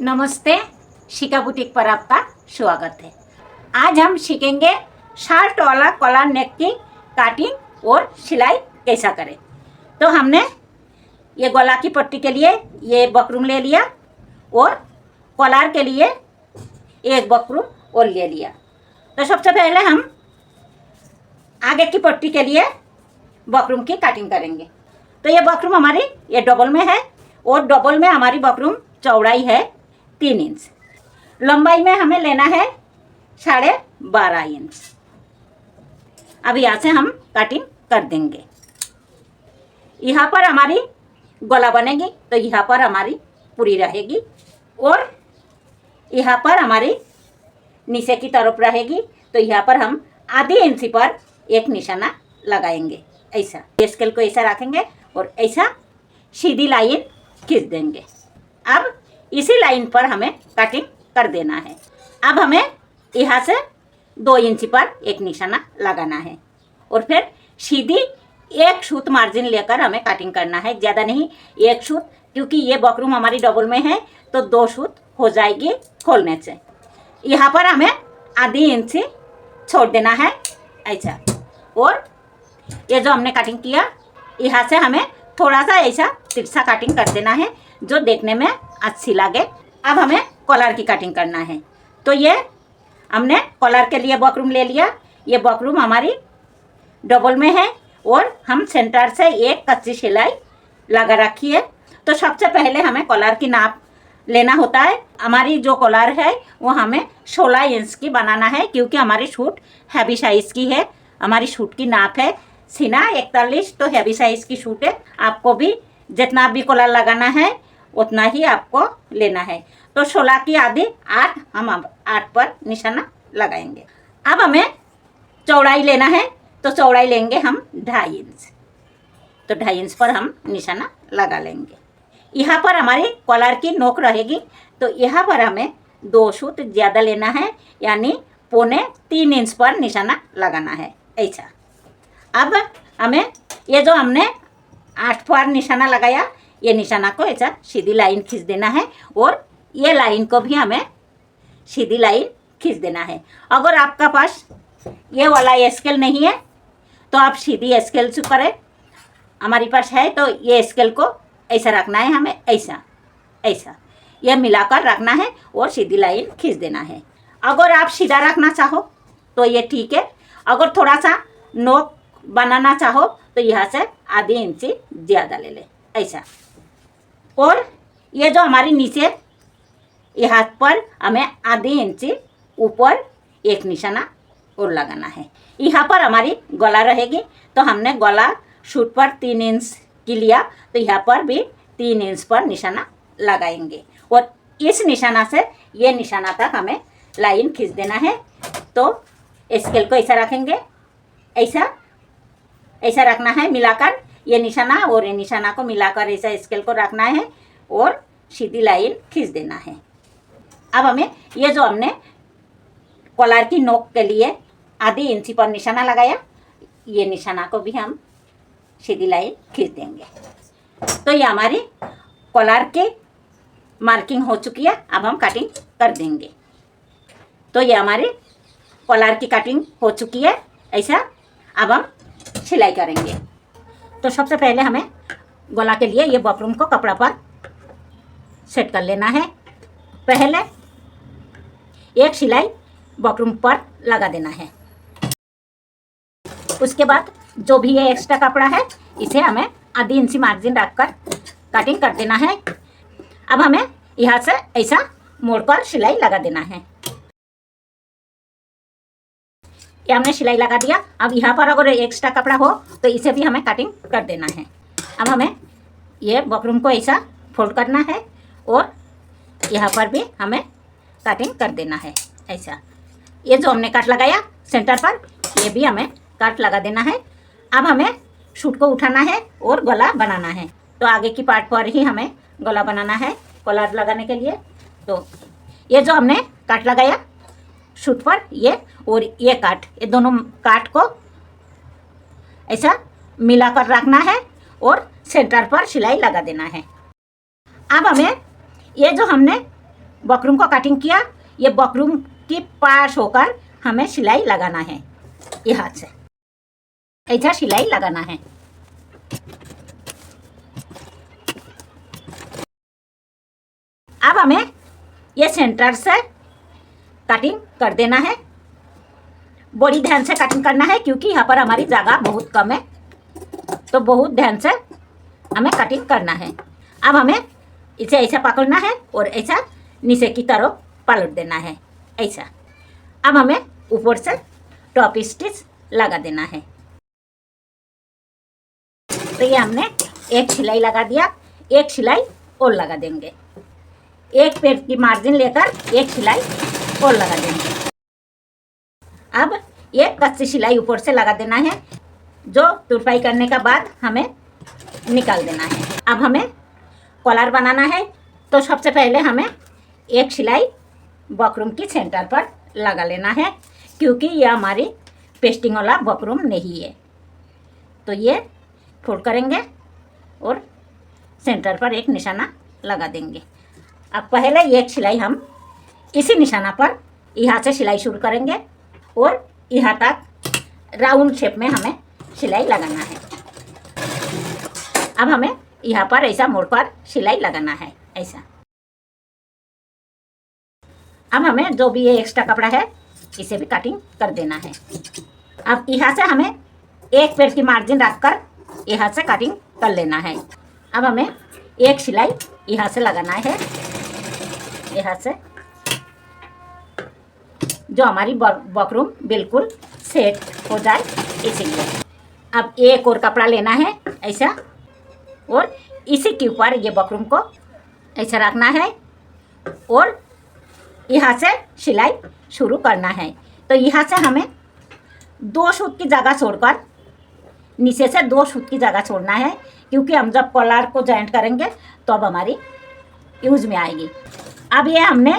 नमस्ते, शिका बुटीक पर आपका स्वागत है। आज हम सीखेंगे शार्ट वाला कॉलर नेक की काटिंग और सिलाई कैसा करें। तो हमने ये गला की पट्टी के लिए ये बकरूम ले लिया और कॉलर के लिए एक बकरूम और ले लिया। तो सबसे पहले हम आगे की पट्टी के लिए बकरूम की काटिंग करेंगे। तो ये बकरूम हमारी ये डबल में है और डबल में हमारी बकरूम चौड़ाई है 3 इंच, लंबाई में हमें लेना है 12.5 इंच। अब यहाँ से हम कटिंग कर देंगे। यहाँ पर हमारी गला बनेगी तो यहाँ पर हमारी पूरी रहेगी और यहाँ पर हमारी नीचे की तरफ रहेगी। तो यहाँ पर हम आधी इंची पर एक निशाना लगाएंगे। ऐसा स्केल को ऐसा रखेंगे और ऐसा सीधी लाइन खींच देंगे। अब इसी लाइन पर हमें कटिंग कर देना है। अब हमें यहाँ से 2 इंच पर एक निशाना लगाना है और फिर सीधी एक सूत मार्जिन लेकर हमें कटिंग करना है। ज़्यादा नहीं, एक सूत, क्योंकि ये बकरूम हमारी डबल में है तो 2 सूत हो जाएगी खोलने से। यहाँ पर हमें आधी इंच छोड़ देना है ऐसा। और ये जो हमने कटिंग किया यहाँ से हमें थोड़ा सा ऐसा तिरछा कटिंग कर देना है जो देखने में अच्छी लगे। अब हमें कॉलर की कटिंग करना है। तो ये हमने कॉलर के लिए बकरूम ले लिया। ये बकरूम हमारी डबल में है और हम सेंटर से एक कच्ची सिलाई लगा रखी है। तो सबसे पहले हमें कॉलर की नाप लेना होता है। हमारी जो कॉलर है वो हमें 16 इंच की बनाना है, क्योंकि हमारी सूट हैवी साइज़ की है। हमारी सूट की नाप है सीना 41, तो हैवी साइज़ की सूट है। आपको भी जितना भी कॉलर लगाना है उतना ही आपको लेना है। तो 16 की आधी 8, हम अब 8 पर निशाना लगाएंगे। अब हमें चौड़ाई लेना है, तो चौड़ाई लेंगे हम 2.5 इंच। तो 2.5 इंच पर हम निशाना लगा लेंगे। यहाँ पर हमारी कॉलर की नोक रहेगी, तो यहाँ पर हमें 2 सूत ज़्यादा लेना है, यानी 2.25 इंच पर निशाना लगाना है ऐसा। अब हमें ये जो हमने 8 पर निशाना लगाया, ये निशाना को ऐसा सीधी लाइन खींच देना है और ये लाइन को भी हमें सीधी लाइन खींच देना है। अगर आपका पास ये वाला स्केल नहीं है तो आप सीधी स्केल से करें। हमारे पास है तो ये स्केल को ऐसा रखना है, हमें ऐसा ऐसा ये मिलाकर रखना है और सीधी लाइन खींच देना है। अगर आप सीधा रखना चाहो तो ये ठीक है। अगर थोड़ा सा नोक बनाना चाहो तो यहाँ से आधी इंची ज़्यादा ले ले ऐसा। और ये जो हमारी नीचे यहाँ पर हमें आधी इंची ऊपर एक निशाना और लगाना है। यहाँ पर हमारी गला रहेगी, तो हमने गला सूट पर 3 इंच की लिया, तो यहाँ पर भी 3 इंच पर निशाना लगाएंगे और इस निशाना से ये निशाना तक हमें लाइन खींच देना है। तो स्केल को ऐसा रखेंगे, ऐसा ऐसा रखना है मिलाकर, ये निशाना और ये निशाना को मिलाकर ऐसा स्केल को रखना है और सीधी लाइन खींच देना है। अब हमें ये जो हमने कॉलर की नोक के लिए आधी इंची पर निशाना लगाया, ये निशाना को भी हम सीधी लाइन खींच देंगे। तो ये हमारी कॉलर की मार्किंग हो चुकी है। अब हम कटिंग कर देंगे। तो ये हमारी कॉलर की कटिंग हो चुकी है ऐसा। अब हम सिलाई करेंगे। तो सबसे पहले हमें गला के लिए ये बकरूम को कपड़ा पर सेट कर लेना है। पहले एक सिलाई बकरूम पर लगा देना है। उसके बाद जो भी ये एक्स्ट्रा कपड़ा है इसे हमें आधी इंची मार्जिन रखकर कटिंग कर देना है। अब हमें यहाँ से ऐसा मोड़ पर सिलाई लगा देना है। ये हमने सिलाई लगा दिया। अब यहाँ पर अगर एक्स्ट्रा कपड़ा हो तो इसे भी हमें कटिंग कर देना है। अब हमें ये बकरूम को ऐसा फोल्ड करना है और यहाँ पर भी हमें कटिंग कर देना है ऐसा। ये जो हमने कट लगाया सेंटर पर, ये भी हमें कट लगा देना है। अब हमें सूट को उठाना है और गला बनाना है। तो आगे की पार्ट पर ही हमें गला बनाना है कॉलर लगाने के लिए। तो ये जो हमने कट लगाया सूट पर, ये और ये काट, ये दोनों काट को ऐसा मिलाकर रखना है और सेंटर पर सिलाई लगा देना है। अब हमें ये जो हमने बकरूम को कटिंग किया, ये बकरूम की पास होकर हमें सिलाई लगाना है। ये हाथ से ऐसा सिलाई लगाना है। अब हमें ये सेंटर से कटिंग कर देना है। बड़ी ध्यान से कटिंग करना है क्योंकि यहाँ पर हमारी जगह बहुत कम है, तो बहुत ध्यान से हमें कटिंग करना है। अब हमें इसे ऐसा पकड़ना है और ऐसा नीचे की तरफ पलट देना है ऐसा। अब हमें ऊपर से टॉप स्टिच लगा देना है। तो ये हमने एक सिलाई लगा दिया, एक सिलाई और लगा देंगे। एक पेड़ की मार्जिन लेकर एक सिलाई और लगा देंगे। अब ये कच्ची सिलाई ऊपर से लगा देना है, जो तुरपाई करने के बाद हमें निकाल देना है। अब हमें कॉलर बनाना है, तो सबसे पहले हमें एक सिलाई बकरूम की सेंटर पर लगा लेना है क्योंकि यह हमारी पेस्टिंग वाला बकरूम नहीं है। तो ये फोल्ड करेंगे और सेंटर पर एक निशाना लगा देंगे। अब पहले एक सिलाई हम इसी निशाना पर यहाँ से सिलाई शुरू करेंगे और यहाँ तक राउंड शेप में हमें सिलाई लगाना है। अब हमें यहाँ पर ऐसा मोड़ पर सिलाई लगाना है ऐसा। अब हमें जो भी ये एक्स्ट्रा कपड़ा है इसे भी कटिंग कर देना है। अब यहाँ से हमें एक पेड़ की मार्जिन रखकर यहाँ से कटिंग कर लेना है। अब हमें एक सिलाई यहाँ से लगाना है, यहाँ से, जो हमारी बकरूम बिल्कुल सेट हो जाए इसीलिए। अब एक और कपड़ा लेना है ऐसा और इसी के ऊपर ये बकरूम को ऐसा रखना है और यहाँ से सिलाई शुरू करना है। तो यहाँ से हमें 2 सूत की जगह छोड़कर नीचे से 2 सूत की जगह छोड़ना है क्योंकि हम जब कॉलर को जॉइंट करेंगे तो अब हमारी यूज में आएगी। अब ये हमने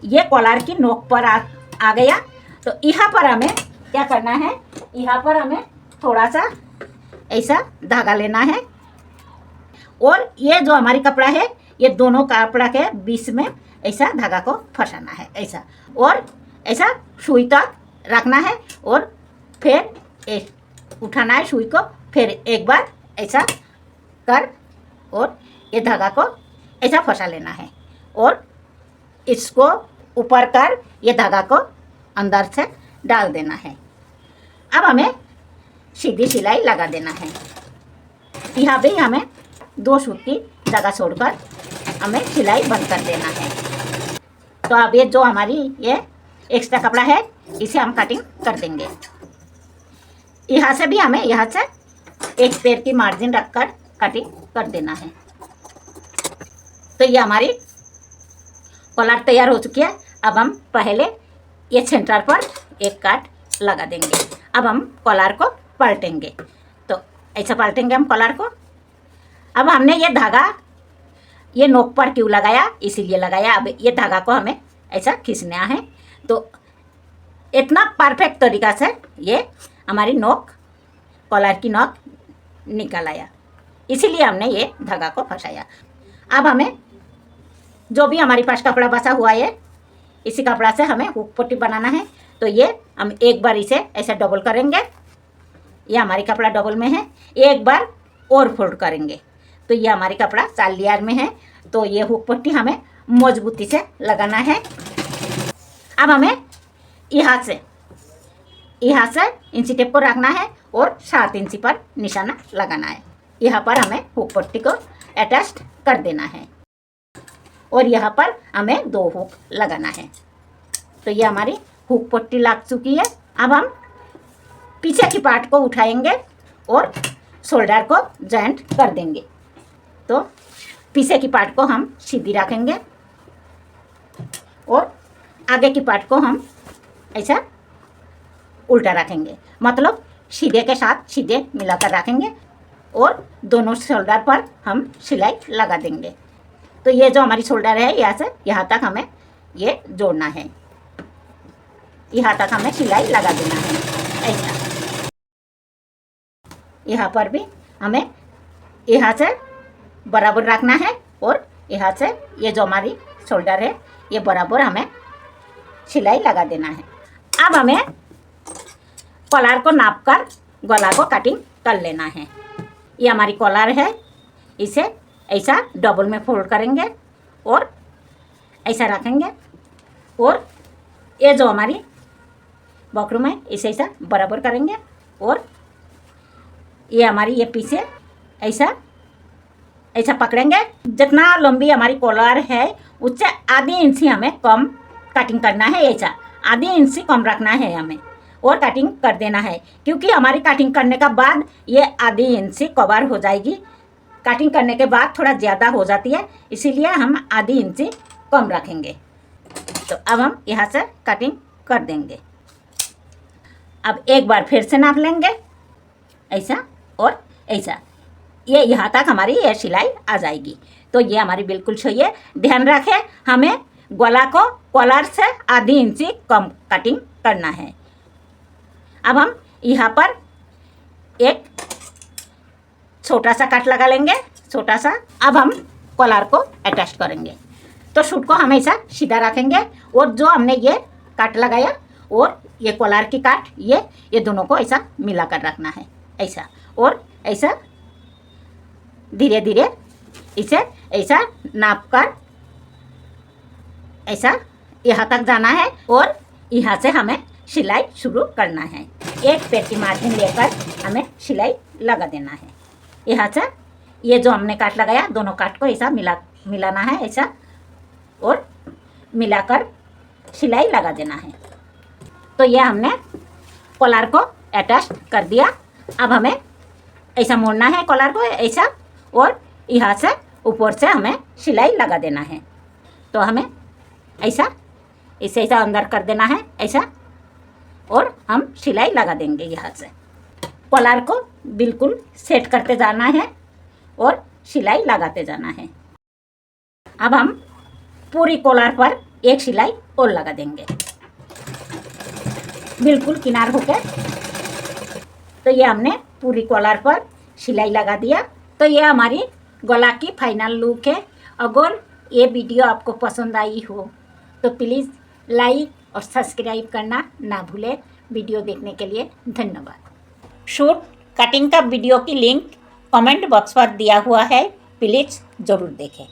ये कॉलर की नोक पर आ गया, तो यहाँ पर हमें क्या करना है, यहाँ पर हमें थोड़ा सा ऐसा धागा लेना है और ये जो हमारी कपड़ा है ये दोनों कपड़ा के बीच में ऐसा धागा को फंसाना है ऐसा, और ऐसा सुई तक रखना है और फिर उठाना है सुई को, फिर एक बार ऐसा कर और ये धागा को ऐसा फंसा लेना है और इसको ऊपर कर ये धागा को अंदर से डाल देना है। अब हमें सीधी सिलाई लगा देना है। यहाँ भी हमें 2 सूत की जगह छोड़कर हमें सिलाई बंद कर देना है। तो अब ये जो हमारी ये एक्स्ट्रा कपड़ा है इसे हम कटिंग कर देंगे। यहाँ से भी हमें यहाँ से एक पैर की मार्जिन रखकर कटिंग कर देना है। तो ये हमारी कॉलर तैयार हो चुकी है। अब हम पहले ये सेंटर पर एक काट लगा देंगे। अब हम कॉलर को पलटेंगे, तो ऐसा पलटेंगे हम कॉलर को। अब हमने ये धागा ये नोक पर क्यों लगाया, इसीलिए लगाया। अब ये धागा को हमें ऐसा खींचना है, तो इतना परफेक्ट तरीका से ये हमारी नोक कॉलर की नोक निकल आया, इसीलिए हमने ये धागा को फंसाया। अब हमें जो भी हमारे पास कपड़ा बचा हुआ है इसी कपड़ा से हमें हुक पट्टी बनाना है। तो ये हम एक बार इसे ऐसे डबल करेंगे, ये हमारी कपड़ा डबल में है, एक बार और फोल्ड करेंगे तो ये हमारी कपड़ा 4 लेयर में है। तो ये हुक पट्टी हमें मजबूती से लगाना है। अब हमें यहाँ से इंची टेप को रखना है और 7 इंची पर निशाना लगाना है। यहाँ पर हमें हुक पट्टी को अटैच कर देना है और यहाँ पर हमें 2 हुक लगाना है। तो ये हमारी हुक पट्टी लग चुकी है। अब हम पीछे की पार्ट को उठाएंगे और शोल्डर को जॉइंट कर देंगे। तो पीछे की पार्ट को हम सीधी रखेंगे और आगे की पार्ट को हम ऐसा उल्टा रखेंगे, मतलब सीधे के साथ सीधे मिलाकर रखेंगे और दोनों शोल्डर पर हम सिलाई लगा देंगे। तो ये जो हमारी शोल्डर है यहाँ से यहाँ तक हमें ये जोड़ना है, यहाँ तक हमें सिलाई लगा देना है ऐसा। यहाँ पर भी हमें यहाँ से बराबर रखना है और यहाँ से ये जो हमारी शोल्डर है ये बराबर हमें सिलाई लगा देना है। अब हमें कॉलर को नाप कर गला को कटिंग कर लेना है। ये हमारी कॉलर है, इसे ऐसा डबल में फोल्ड करेंगे और ऐसा रखेंगे और ये जो हमारी बकरूम है इसे ऐसा बराबर करेंगे और ये हमारी ये पीछे ऐसा ऐसा पकड़ेंगे। जितना लंबी हमारी कॉलर है उससे आधी इंच हमें कम कटिंग करना है, ऐसा आधी इंच कम रखना है हमें और कटिंग कर देना है, क्योंकि हमारी कटिंग करने का बाद ये आधी इंच कवर हो जाएगी। कटिंग करने के बाद थोड़ा ज़्यादा हो जाती है, इसीलिए हम आधी इंच कम रखेंगे। तो अब हम यहाँ से कटिंग कर देंगे। अब एक बार फिर से नाप लेंगे ऐसा और ऐसा, ये यहाँ तक हमारी ये सिलाई आ जाएगी। तो ये हमारी बिल्कुल सही है। ध्यान रखें हमें गला को कॉलर से आधी इंच कम कटिंग करना है। अब हम यहाँ पर एक छोटा सा कट लगा लेंगे, छोटा सा। अब हम कॉलर को अटैच करेंगे। तो सूट को हमेशा सीधा रखेंगे और जो हमने ये कट लगाया और ये कॉलर की काट ये दोनों को ऐसा मिला कर रखना है, ऐसा और ऐसा धीरे धीरे इसे ऐसा नाप कर ऐसा यहाँ तक जाना है और यहाँ से हमें सिलाई शुरू करना है। एक पेटी मार्जिन लेकर हमें सिलाई लगा देना है। यहाँ से ये जो हमने काट लगाया दोनों काट को ऐसा मिलाना है ऐसा और मिलाकर सिलाई लगा देना है। तो ये हमने कॉलर को अटैच कर दिया। अब हमें ऐसा मोड़ना है कॉलर को ऐसा और यहाँ से ऊपर से हमें सिलाई लगा देना है। तो हमें ऐसा इसे ऐसा अंदर कर देना है ऐसा और हम सिलाई लगा देंगे। यहाँ से कॉलर को बिल्कुल सेट करते जाना है और सिलाई लगाते जाना है। अब हम पूरी कॉलर पर एक सिलाई और लगा देंगे बिल्कुल किनार होकर। तो ये हमने पूरी कॉलर पर सिलाई लगा दिया। तो ये हमारी गला की फाइनल लुक है। अगर ये वीडियो आपको पसंद आई हो तो प्लीज़ लाइक और सब्सक्राइब करना ना भूलें। वीडियो देखने के लिए धन्यवाद। सूट कटिंग का वीडियो की लिंक कमेंट बॉक्स पर दिया हुआ है, प्लीज़ ज़रूर देखें।